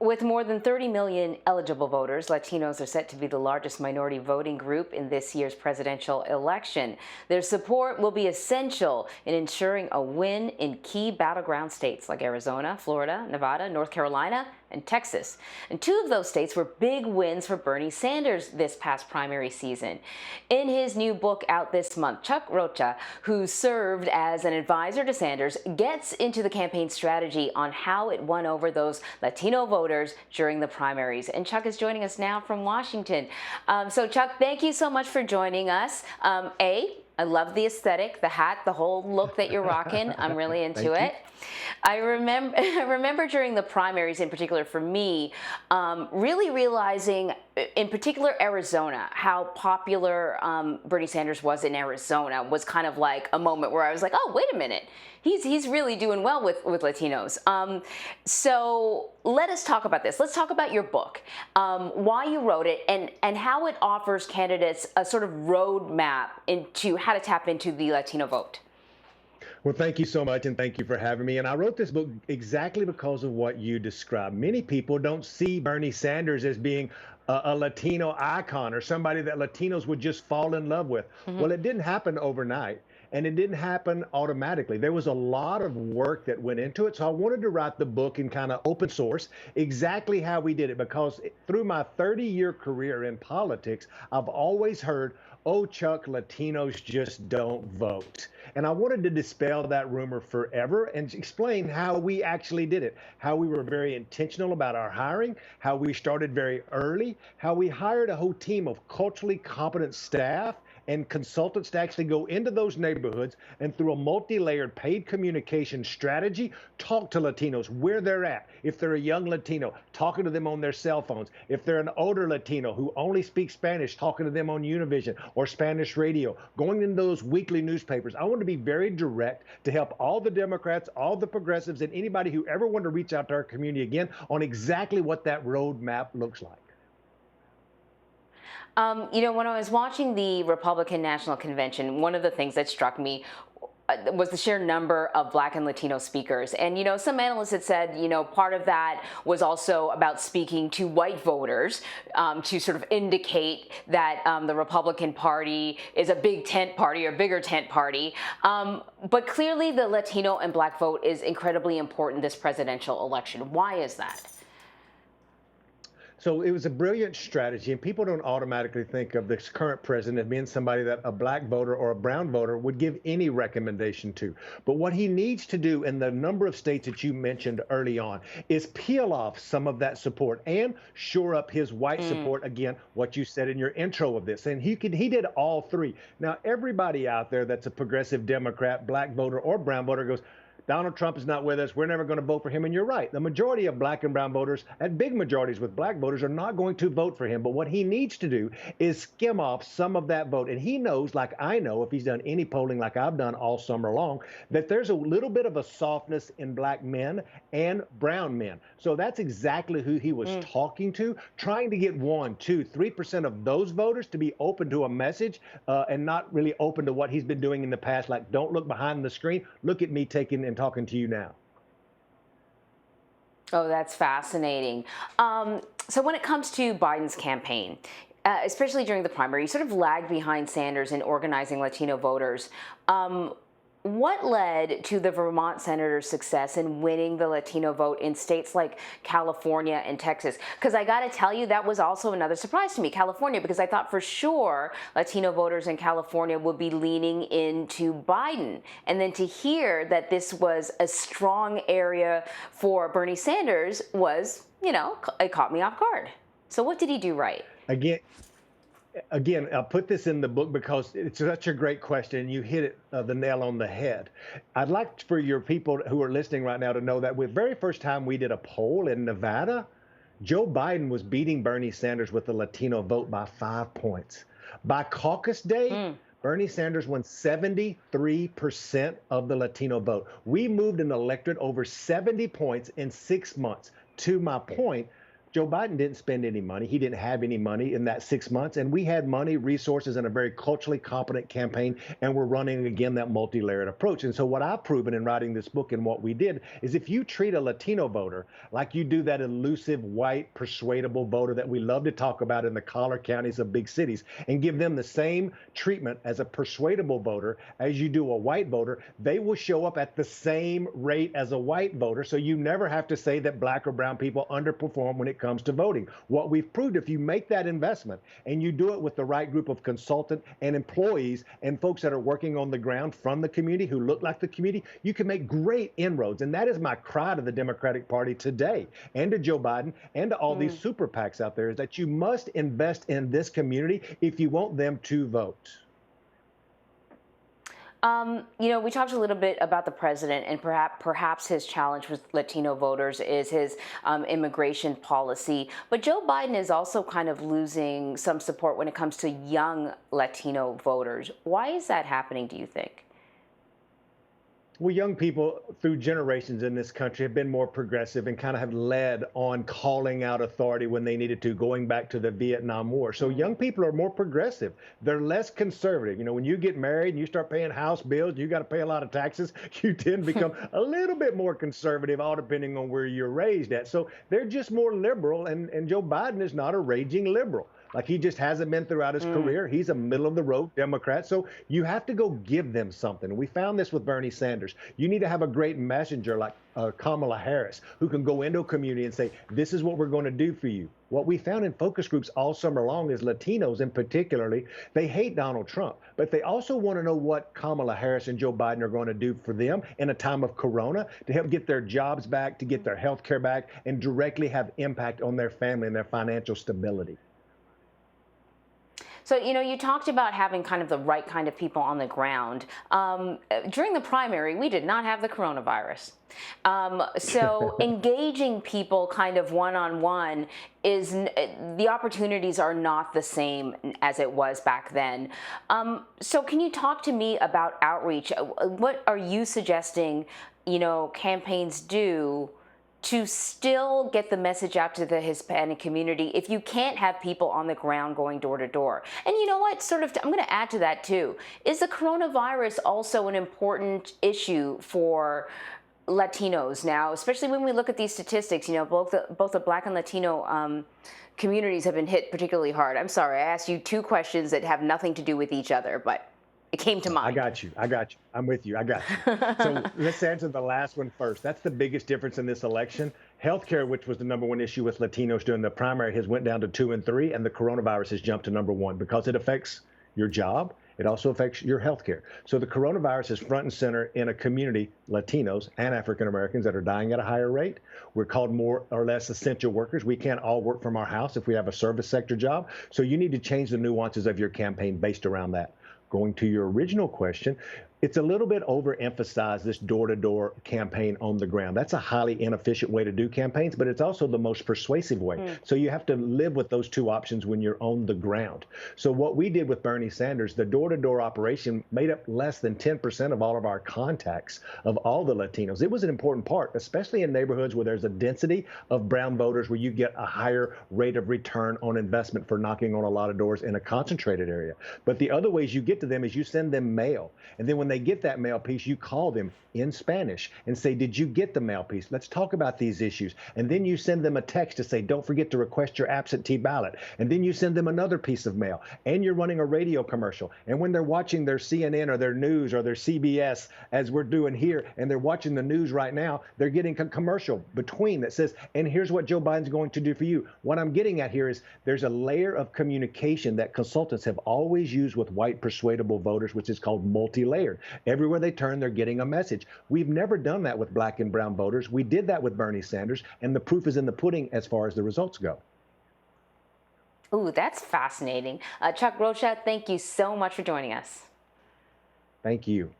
With more than 30 million eligible voters, Latinos are set to be the largest minority voting group in this year's presidential election. Their support will be essential in ensuring a win in key battleground states like Arizona, Florida, Nevada, North Carolina, and Texas. And two of those states were big wins for Bernie Sanders this past primary season. In his new book out this month, Chuck Rocha, who served as an advisor to Sanders, gets into the campaign strategy on how it won over those Latino voters during the primaries. And Chuck is joining us now from Washington. So Chuck, thank you so much for joining us. I love the aesthetic, the hat, the whole look that you're rocking. I'm really into it. I remember during the primaries in particular for me, really realizing, in particular Arizona, how popular Bernie Sanders was in Arizona was kind of like a moment where I was like, oh, wait a minute. He's really doing well with Latinos. So let us talk about this. Let's talk about your book, why you wrote it, and how it offers candidates a sort of roadmap into how to tap into the Latino vote. Well, thank you so much, and thank you for having me. And I wrote this book exactly because of what you described. Many people don't see Bernie Sanders as being a Latino icon or somebody that Latinos would just fall in love with. Well, it didn't happen overnight. And it didn't happen automatically. There was a lot of work that went into it. So I wanted to write the book in kind of open source, exactly how we did it, because through my 30-year career in politics, I've always heard, oh, Chuck, Latinos just don't vote. And I wanted to dispel that rumor forever and explain how we actually did it, how we were very intentional about our hiring, how we started very early, how we hired a whole team of culturally competent staff and consultants to actually go into those neighborhoods and through a multi-layered paid communication strategy, talk to Latinos where they're at. If they're a young Latino, talking to them on their cell phones. If they're an older Latino who only speaks Spanish, talking to them on Univision or Spanish radio, going into those weekly newspapers. I want to be very direct to help all the Democrats, all the progressives, and anybody who ever want to reach out to our community again on exactly what that roadmap looks like. When I was watching the Republican National Convention, one of the things that struck me was the sheer number of Black and Latino speakers. And, some analysts had said, part of that was also about speaking to white voters to sort of indicate that the Republican Party is a big tent party or bigger tent party. But clearly the Latino and Black vote is incredibly important this presidential election. Why is that? So it was a brilliant strategy, and people don't automatically think of this current president as being somebody that a Black voter or a brown voter would give any recommendation to. But what he needs to do in the number of states that you mentioned early on is peel off some of that support and shore up his white support. Again, what you said in your intro of this. And he did all three. Now, everybody out there that's a progressive Democrat, Black voter, or brown voter goes, Donald Trump is not with us. We're never going to vote for him. And you're right. The majority of Black and brown voters, and big majorities with Black voters, are not going to vote for him. But what he needs to do is skim off some of that vote. And he knows, like I know, if he's done any polling like I've done all summer long, that there's a little bit of a softness in Black men and brown men. So that's exactly who he was talking to, trying to get 1%, 2%, 3% of those voters to be open to a message and not really open to what he's been doing in the past. Like, don't look behind the screen. Look at me taking and talking to you now. Oh, that's fascinating. So when it comes to Biden's campaign, especially during the primary, you sort of lagged behind Sanders in organizing Latino voters. What led to the Vermont senator's success in winning the Latino vote in states like California and Texas? Because I got to tell you, that was also another surprise to me, California, because I thought for sure Latino voters in California would be leaning into Biden. And then to hear that this was a strong area for Bernie Sanders was, it caught me off guard. So what did he do right? Again, I'll put this in the book because it's such a great question. You hit it the nail on the head. I'd like for your people who are listening right now to know that the very first time we did a poll in Nevada, Joe Biden was beating Bernie Sanders with the Latino vote by 5 points. By caucus day, Bernie Sanders won 73% of the Latino vote. We moved an electorate over 70 points in 6 months. To my point, Joe Biden didn't spend any money. He didn't have any money in that 6 months. And we had money, resources, and a very culturally competent campaign. And we're running again that multi-layered approach. And so what I've proven in writing this book and what we did is if you treat a Latino voter like you do that elusive, white, persuadable voter that we love to talk about in the collar counties of big cities and give them the same treatment as a persuadable voter as you do a white voter, they will show up at the same rate as a white voter. So you never have to say that black or brown people underperform when it comes to voting. What we've proved, if you make that investment and you do it with the right group of consultant and employees and folks that are working on the ground from the community who look like the community, you can make great inroads. And that is my cry to the Democratic Party today and to Joe Biden and to all these super PACs out there is that you must invest in this community if you want them to vote. We talked a little bit about the president, and perhaps his challenge with Latino voters is his immigration policy. But Joe Biden is also kind of losing some support when it comes to young Latino voters. Why is that happening, do you think? Well, young people through generations in this country have been more progressive and kind of have led on calling out authority when they needed to, going back to the Vietnam War. So young people are more progressive. They're less conservative. When you get married and you start paying house bills, you got to pay a lot of taxes, you tend to become a little bit more conservative, all depending on where you're raised at. So they're just more liberal, and Joe Biden is not a raging liberal. Like he just hasn't been throughout his career. He's a middle of the road Democrat. So you have to go give them something. We found this with Bernie Sanders. You need to have a great messenger like Kamala Harris who can go into a community and say, this is what we're going to do for you. What we found in focus groups all summer long is Latinos in particularly, they hate Donald Trump, but they also want to know what Kamala Harris and Joe Biden are going to do for them in a time of corona to help get their jobs back, to get their health care back, and directly have impact on their family and their financial stability. So, you talked about having kind of the right kind of people on the ground. During the primary, we did not have the coronavirus. So engaging people kind of one-on-one the opportunities are not the same as it was back then. So can you talk to me about outreach? What are you suggesting, campaigns do to still get the message out to the Hispanic community if you can't have people on the ground going door to door? And you know what, I'm going to add to that too. Is the coronavirus also an important issue for Latinos now, especially when we look at these statistics? Both the Black and Latino communities have been hit particularly hard. I'm sorry, I asked you two questions that have nothing to do with each other, but it came to mind. I got you. I'm with you. I got you. So let's answer the last one first. That's the biggest difference in this election. Healthcare, which was the #1 issue with Latinos during the primary, has went down to 2 and 3, and the coronavirus has jumped to #1 because it affects your job. It also affects your healthcare. So the coronavirus is front and center in a community, Latinos and African Americans, that are dying at a higher rate. We're called more or less essential workers. We can't all work from our house if we have a service sector job. So you need to change the nuances of your campaign based around that. Going to your original question, it's a little bit overemphasized, this door-to-door campaign on the ground. That's a highly inefficient way to do campaigns, but it's also the most persuasive way. So you have to live with those two options when you're on the ground. So what we did with Bernie Sanders, the door-to-door operation made up less than 10% of all of our contacts of all the Latinos. It was an important part, especially in neighborhoods where there's a density of brown voters, where you get a higher rate of return on investment for knocking on a lot of doors in a concentrated area. But the other ways you get to them is you send them mail. And then when they get that mail piece, you call them in Spanish and say, did you get the mail piece? Let's talk about these issues. And then you send them a text to say, don't forget to request your absentee ballot. And then you send them another piece of mail, and you're running a radio commercial. And when they're watching their CNN or their news or their CBS, as we're doing here, and they're watching the news right now, they're getting a commercial between that says, and here's what Joe Biden's going to do for you. What I'm getting at here is there's a layer of communication that consultants have always used with white persuadable voters, which is called multi-layered. Everywhere they turn, they're getting a message. We've never done that with black and brown voters. We did that with Bernie Sanders, and the proof is in the pudding as far as the results go. Ooh, that's fascinating. Chuck Rocha, thank you so much for joining us. Thank you.